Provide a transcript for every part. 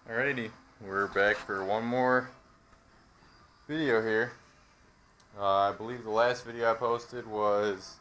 Alrighty, we're back for one more video here. I believe the last video I posted was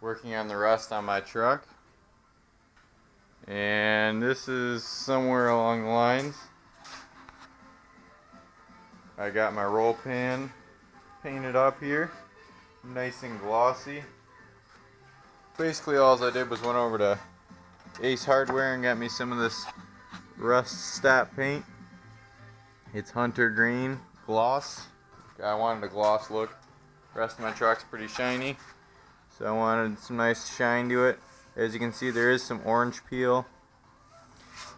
working on the rust on my truck. And this is somewhere along the lines. I got my roll pan painted up here, nice and glossy. Basically all I did was went over to Ace Hardware and got me some of this rust stop paint. It's hunter green gloss. I wanted a gloss look. The rest of my truck's pretty shiny, so I wanted some nice shine to it. As you can see, there is some orange peel,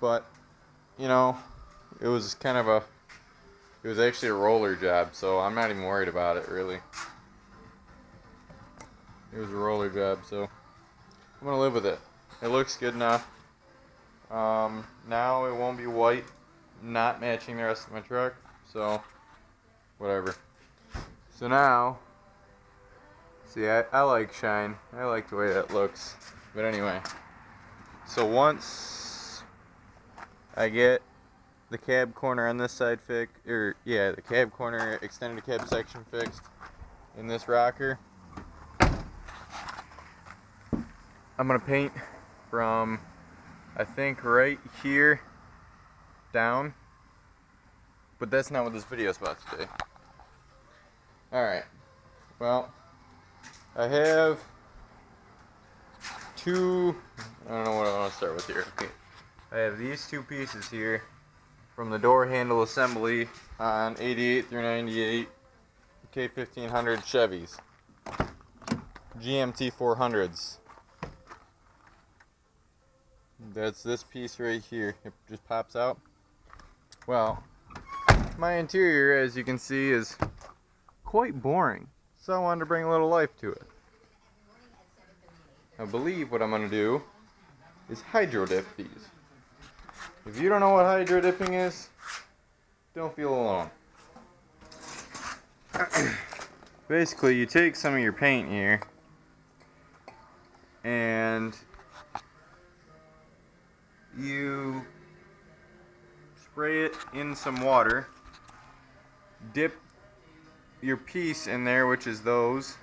but you know, it was actually a roller job, so I'm not even worried about it really. It was a roller job, so I'm gonna live with it. It looks good enough. Now it won't be white, not matching the rest of my truck, so whatever. So now, see, I like shine. I like the way that looks. But anyway, so once I get the cab corner on this side fixed, the cab corner extended cab section fixed in this rocker, I'm gonna paint from, I think, right here down, but that's not what this video is about today. Alright, well, I have two, I don't know what I want to start with here. Okay. I have these two pieces here from the door handle assembly on 88 through 98 K1500 Chevys, GMT 400s. That's this piece right here. It just pops out. Well, my interior, as you can see, is quite boring, so I wanted to bring a little life to it. I believe what I'm going to do is hydro dip these. If you don't know what hydro dipping is, don't feel alone. Basically, you take some of your paint here and you spray it in some water, dip your piece in there, which is those,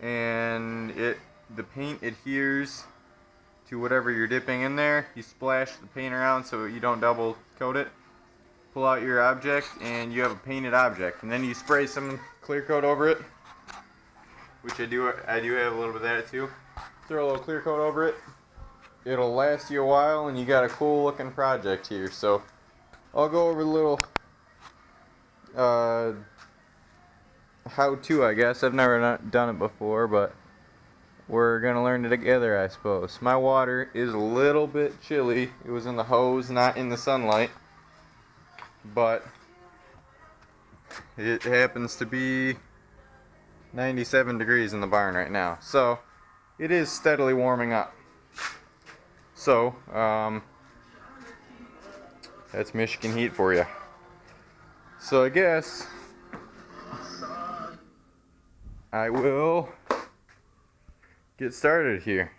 and the paint adheres to whatever you're dipping in there. You splash the paint around so you don't double coat it. Pull out your object and you have a painted object, and then you spray some clear coat over it, which I do have a little bit of that too. Throw a little clear coat over it. It'll last you a while, and you got a cool looking project here. So I'll go over the little how-to, I guess. I've never done it before, but we're gonna learn it together, I suppose. My water is a little bit chilly. It was in the hose, not in the sunlight, but it happens to be 97 degrees in the barn right now, so it is steadily warming up. So, that's Michigan heat for you. So I guess I will get started here.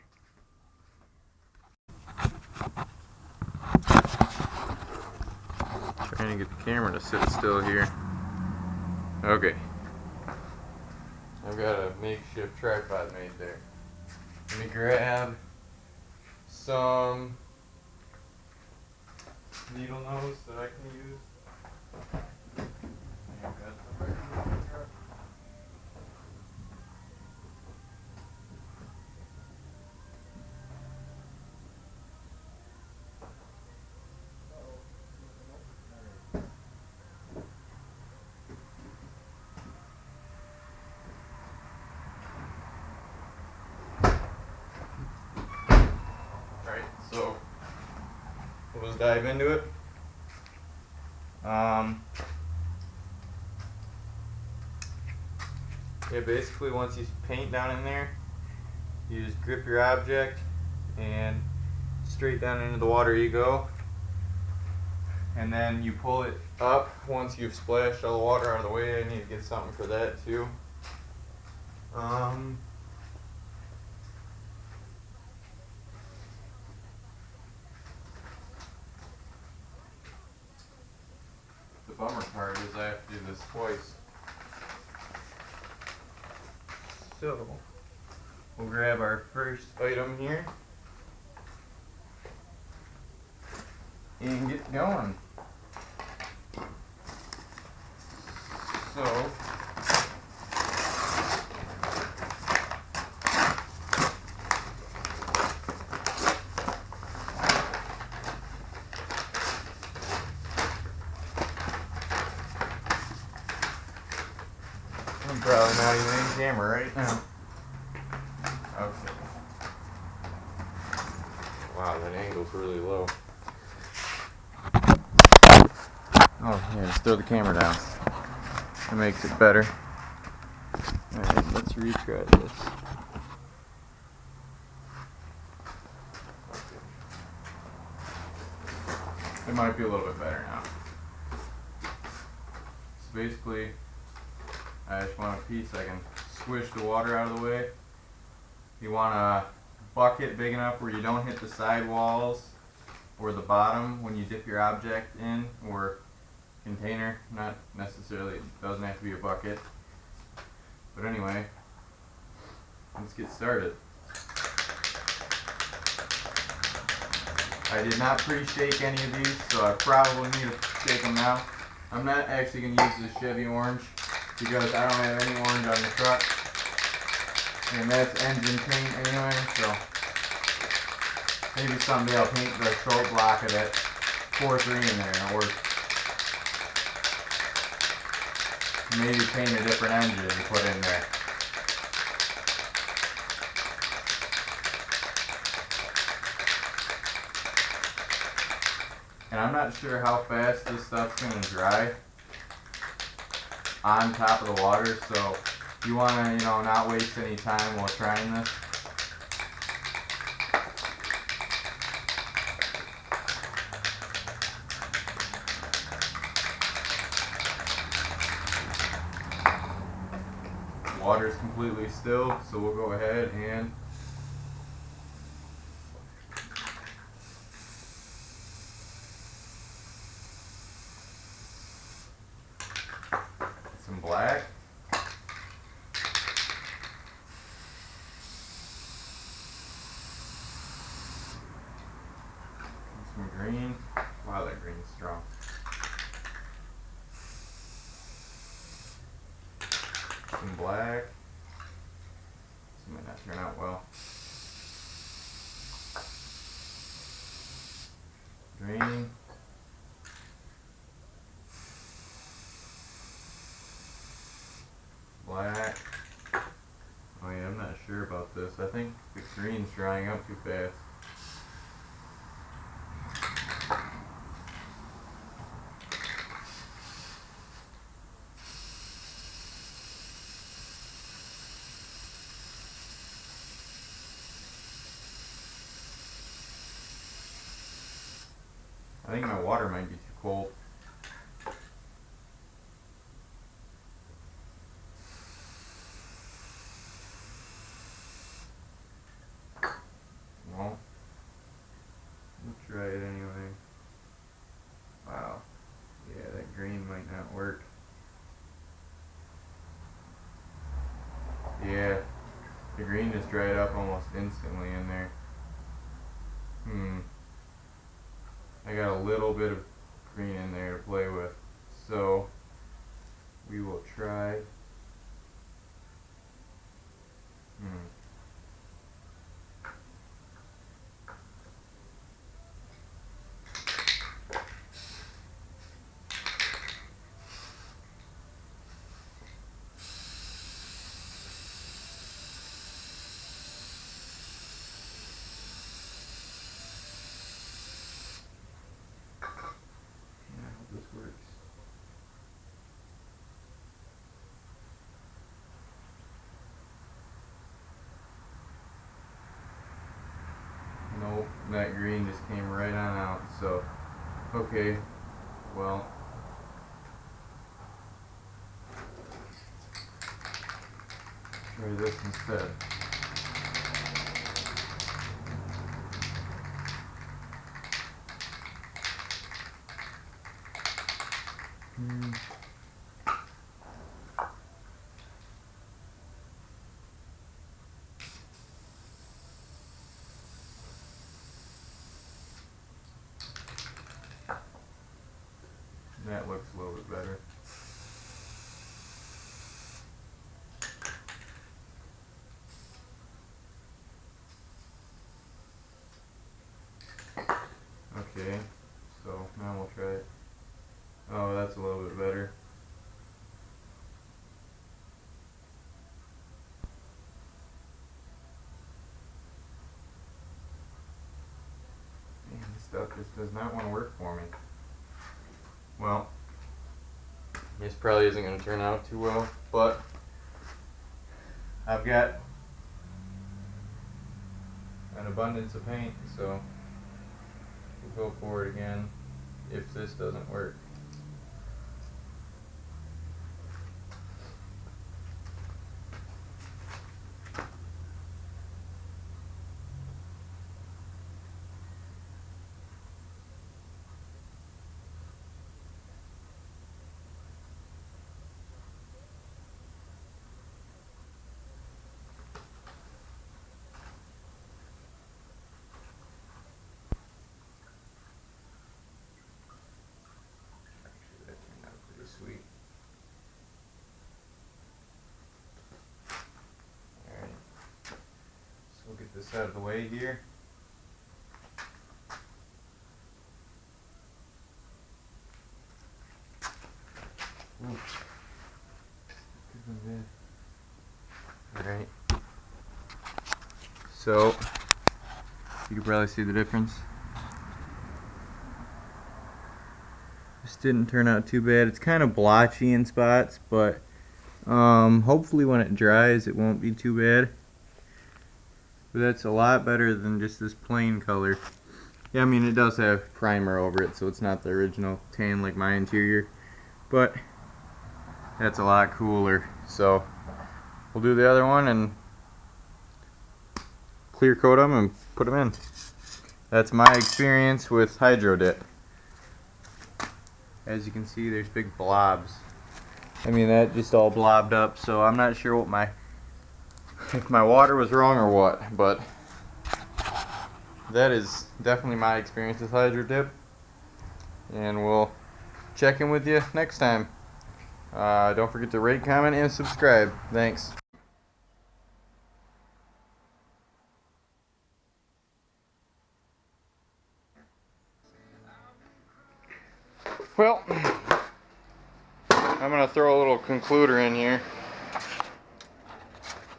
Trying to get the camera to sit still here. Okay. I've got a makeshift tripod made there. Let me grab some needle nose that I can use. Alright, so let's dive into it. Yeah, basically once you paint down in there, you just grip your object and straight down into the water you go. And then you pull it up once you've splashed all the water out of the way. I need to get something for that too. bummer part is I have to do this twice. So, we'll grab our first item here and get going. So, I'm probably not even in camera right now. Okay. Wow, that angle's really low. Oh yeah, just throw the camera down. That makes it better. Alright, let's retry this. It might be a little bit better now. So basically, I just want a piece I can squish the water out of the way. You want a bucket big enough where you don't hit the side walls or the bottom when you dip your object in, or container, not necessarily, it doesn't have to be a bucket. But anyway, let's get started. I did not pre-shake any of these, so I probably need to shake them now. I'm not actually going to use this Chevy orange because I don't have any orange on the truck. And that's engine paint anyway, so maybe someday I'll paint the short block of that 4.3 in there, or maybe paint a different engine to put in there. And I'm not sure how fast this stuff's going to dry on top of the water, so you want to, not waste any time while trying this. Water's completely still, so we'll go ahead and some black. Some green. Wow, that green's strong. Some black. This might not turn out well. Green. Black. Oh yeah, I'm not sure about this. I think the green's drying up too fast. I think my water might be too cold. Well, we'll try it anyway. Wow. Yeah, that green might not work. Yeah, the green just dried up almost instantly in there. I got a little bit of green in there to play with, so we will try. Nope, that green just came right on out, so, okay, well, try this instead. That looks a little bit better. Okay, so now we'll try it. Oh, that's a little bit better. Man, this stuff just does not want to work for me. Well, this probably isn't going to turn out too well, but I've got an abundance of paint, so we'll go for it again if this doesn't work. Sweet. Alright, so we'll get this out of the way here. Alright, so you can probably see the difference. This didn't turn out too bad. It's kind of blotchy in spots, but hopefully when it dries it won't be too bad. But that's a lot better than just this plain color. Yeah, I mean it does have primer over it, so it's not the original tan like my interior, but that's a lot cooler. So we'll do the other one and clear coat them and put them in. That's my experience with Hydro Dip. As you can see, there's big blobs. I mean, that just all blobbed up, so I'm not sure what if my water was wrong or what, but that is definitely my experience with Hydro Dip. And we'll check in with you next time. Don't forget to rate, comment, and subscribe. Thanks. Well, I'm going to throw a little concluder in here.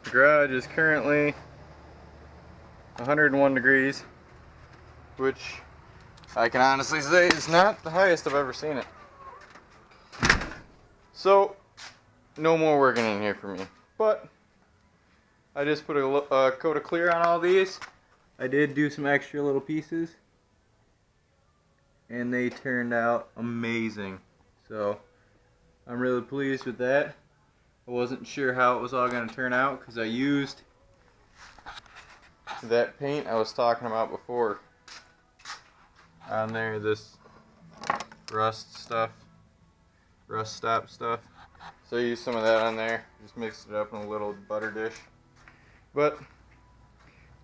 The garage is currently 101 degrees, which I can honestly say is not the highest I've ever seen it. So, no more working in here for me. But, I just put a coat of clear on all these. I did do some extra little pieces, and they turned out amazing. So I'm really pleased with that. I wasn't sure how it was all going to turn out because I used that paint I was talking about before on there, this rust stop stuff. So I used some of that on there, just mixed it up in a little butter dish. But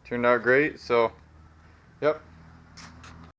turned out great, so yep.